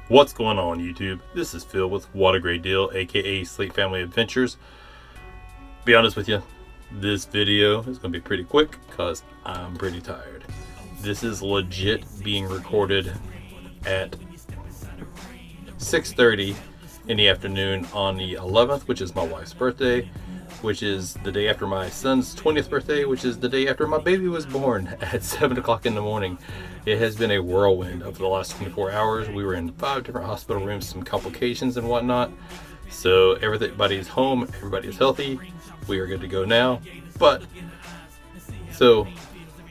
What's going on, YouTube? This is Phil with What a Great Deal, aka Slate Family Adventures. Be honest with you, this video is going to be pretty quick because I'm pretty tired. This is legit being recorded at 6:30 in the afternoon on the 11th, which is my wife's birthday, which is the day after my son's 20th birthday, which is the day after my baby was born at 7 o'clock in the morning. It has been a whirlwind over the last 24 hours. We were in 5 different hospital rooms, some complications and whatnot. So everybody's home, everybody is healthy. We are good to go now. So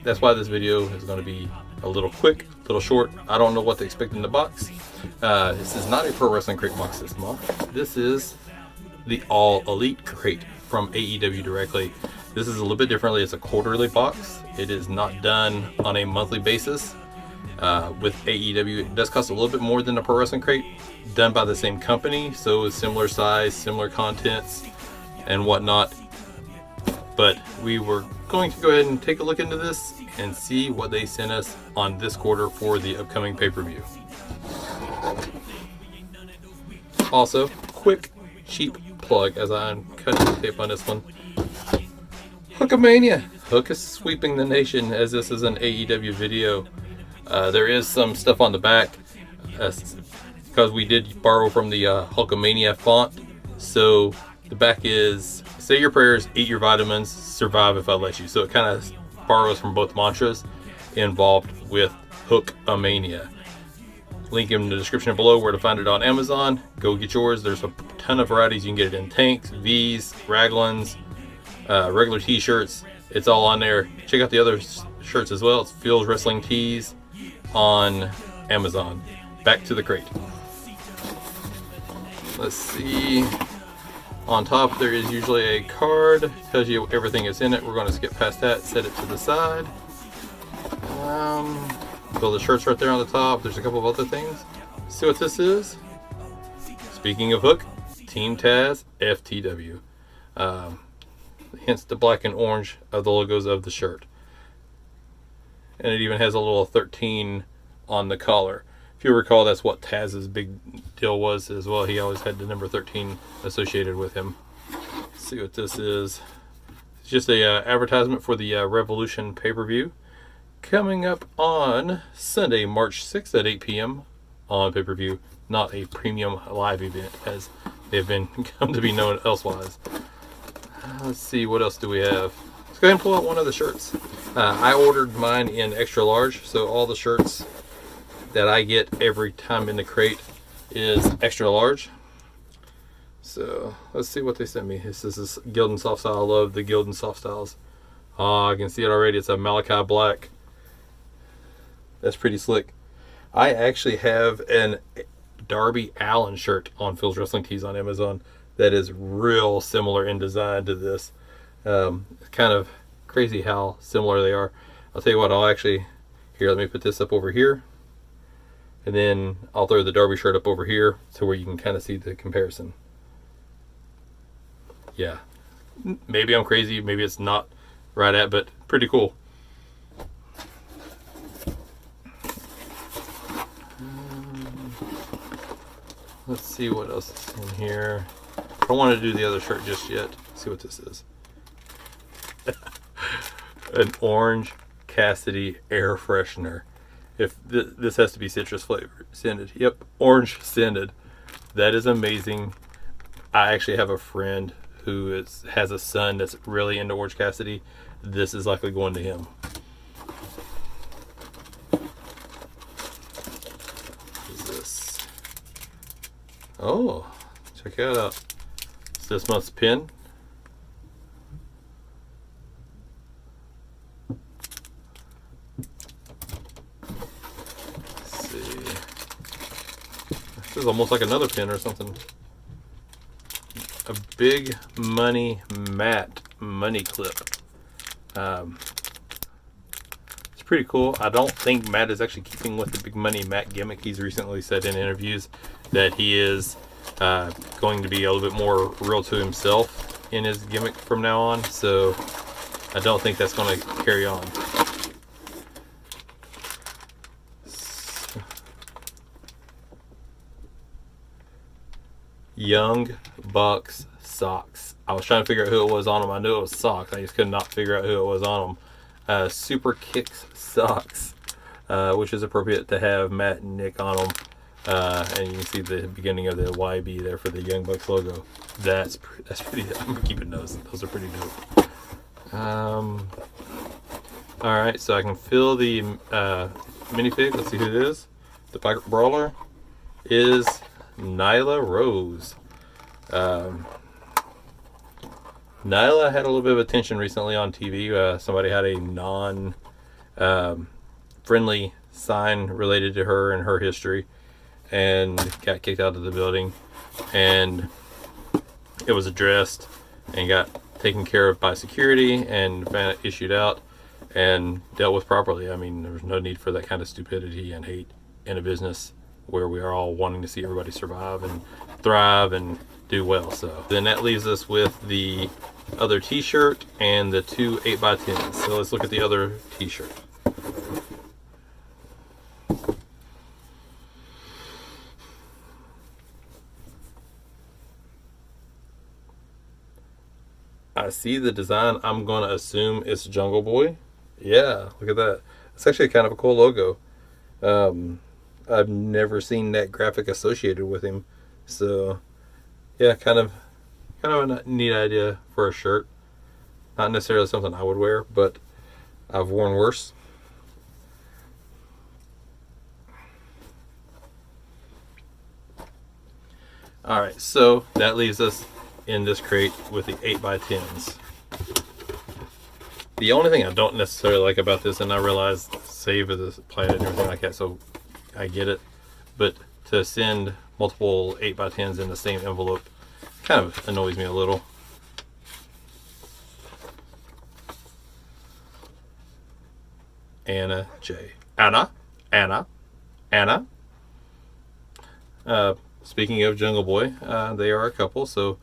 that's why this video is going to be a little quick, a little short. I don't know what to expect in the box. This is not a Pro Wrestling Crate box this month. This is the All Elite Crate from AEW directly. This is a little bit differently. It's a quarterly box. It is not done on a monthly basis. With AEW, it does cost a little bit more than a Pro Wrestling Crate, done by the same company, so similar size, similar contents, and whatnot. But we were going to go ahead and take a look into this and see what they sent us on this quarter for the upcoming pay-per-view. Also, quick, cheap plug as I'm cutting the tape on this one. HOOKamania! Hook is sweeping the nation as this is an AEW video. There is some stuff on the back because we did borrow from the HOOKamania font. So the back is, say your prayers, eat your vitamins, survive if I let you. So it kind of borrows from both mantras involved with HOOKamania. Link in the description below where to find it on Amazon. Go get yours. There's a ton of varieties. You can get it in tanks, V's, raglans, regular t-shirts. It's all on there. Check out the other shirts as well. It's Phil's Wrestling Tees on Amazon. Back to the crate. Let's see. On top there is usually a card. Tells you everything is in it. We're going to skip past that. Set it to the side. So the shirt's right there on the top. There's a couple of other things. See what this is? Speaking of Hook, Team Taz FTW. Hence the black and orange of the logos of the shirt. And it even has a little 13 on the collar. If you recall, that's what Taz's big deal was as well. He always had the number 13 associated with him. Let's see what this is. It's just a advertisement for the Revolution pay-per-view. Coming up on Sunday, March 6th at 8 p.m. on pay-per-view. Not a premium live event as they've been come to be known elsewise. Let's see, what else do we have? Let's go ahead and pull out one of the shirts. I ordered mine in extra large, so all the shirts that I get every time in the crate is extra large. So let's see what they sent me. This is Gildan Soft Style. I love the Gildan Soft Styles. I can see it already. It's a Malachi black. That's pretty slick. I actually have an Darby Allin shirt on Phil's Wrestling Tees on Amazon that is real similar in design to this. It's kind of crazy how similar they are. I'll tell you what, here, let me put this up over here. And then I'll throw the Darby shirt up over here to where you can kind of see the comparison. Yeah. Maybe I'm crazy, maybe it's not right at, but pretty cool. Let's see what else is in here. I don't want to do the other shirt just yet. Let's see what this is. An Orange Cassidy air freshener. If this has to be citrus flavored, scented. Yep, orange scented. That is amazing. I actually have a friend who has a son that's really into Orange Cassidy. This is likely going to him. What is this? Oh, check that out. It's this month's pin. This is almost like another pin or something. A big money matte money clip. It's pretty cool. I don't think Matt is actually keeping with the big money Matt gimmick. He's recently said in interviews that he is going to be a little bit more real to himself in his gimmick from now on. So I don't think that's going to carry on. Young Bucks socks. I was trying to figure out who it was on them. I knew it was socks. I just could not figure out who it was on them. Super Kicks socks, which is appropriate to have Matt and Nick on them. And you can see the beginning of the YB there for the Young Bucks logo. That's pretty. I'm keeping those. Those are pretty dope. All right, so I can fill the minifig. Let's see who it is. The Pirate Brawler is Nyla Rose. Nyla had a little bit of attention recently on TV. Somebody had a non-friendly sign related to her and her history, and got kicked out of the building. And it was addressed and got taken care of by security and issued out and dealt with properly. I mean, there was no need for that kind of stupidity and hate in a business where we are all wanting to see everybody survive and thrive and do well. So then that leaves us with the other t-shirt and the 2 8x10s. So let's look at the other t-shirt. I see the design. I'm going to assume it's Jungle Boy. Yeah, look at that. It's actually kind of a cool logo. I've never seen that graphic associated with him. So, yeah, kind of a neat idea for a shirt. Not necessarily something I would wear, but I've worn worse. All right, so that leaves us in this crate with the 8x10s. The only thing I don't necessarily like about this, and I realize save of the planet and everything like that, so I get it, but to send multiple 8x10s in the same envelope kind of annoys me a little. Anna J. Anna. Speaking of Jungle Boy, they are a couple, so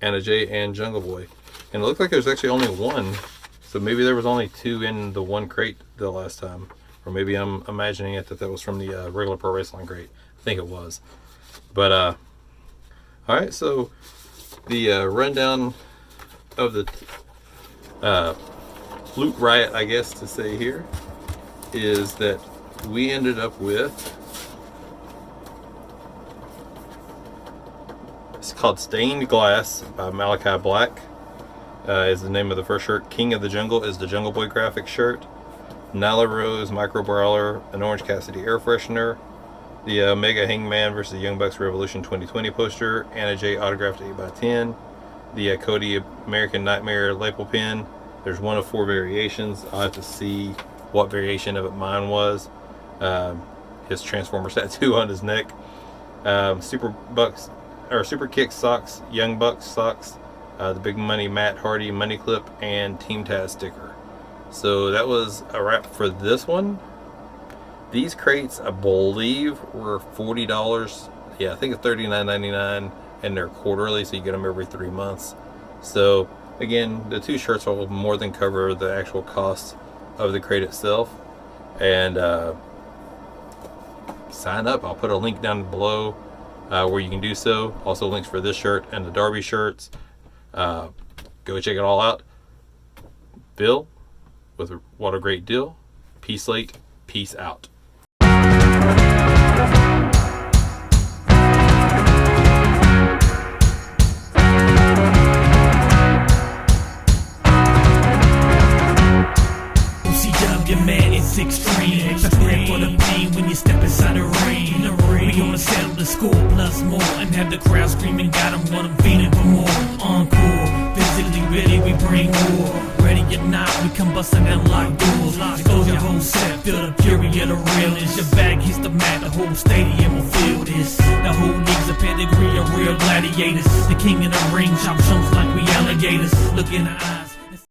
Anna J and Jungle Boy. And it looked like there's actually only one, so maybe there was only 2 in the one crate the last time. Or maybe I'm imagining it that was from the regular pro wrestling crate. I think it was. But, alright, so the rundown of the loot riot, I guess to say here, is that we ended up with, it's called Stained Glass by Malachi Black, is the name of the first shirt. King of the Jungle is the Jungle Boy graphic shirt. Nyla Rose Micro Brawler, an Orange Cassidy air freshener. The Omega Hangman versus the Young Bucks Revolution 2020 poster. Anna J autographed 8x10. The Cody American Nightmare lapel pin. There's one of 4 variations. I'll have to see what variation of it mine was. His Transformers tattoo on his neck. Super Kick socks, Young Bucks socks, the Big Money Matt Hardy money clip, and Team Taz sticker. So that was a wrap for this one. These crates, I believe, were $40. Yeah, I think it's $39.99, and they're quarterly, so you get them every 3 months. So again, the 2 shirts will more than cover the actual cost of the crate itself. And sign up. I'll put a link down below where you can do so. Also links for this shirt and the Darby shirts. Go check it all out. Bill, with What a Great Deal. Peace, Slate. Peace out. Your man is extreme. Prepare for the pain when you step inside the ring. We gonna settle the score plus more and have the crowd screaming, got 'em, want 'em feeling for more. Encore, physically ready, we bring war. Ready or not, we come busting down locked doors. Expose your whole set, feel the fury of the realness. Your back hits the mat, the whole stadium will feel this. The whole league's a pedigree of real gladiators. The king of the ring, chop chumps like we alligators. Look in the eyes.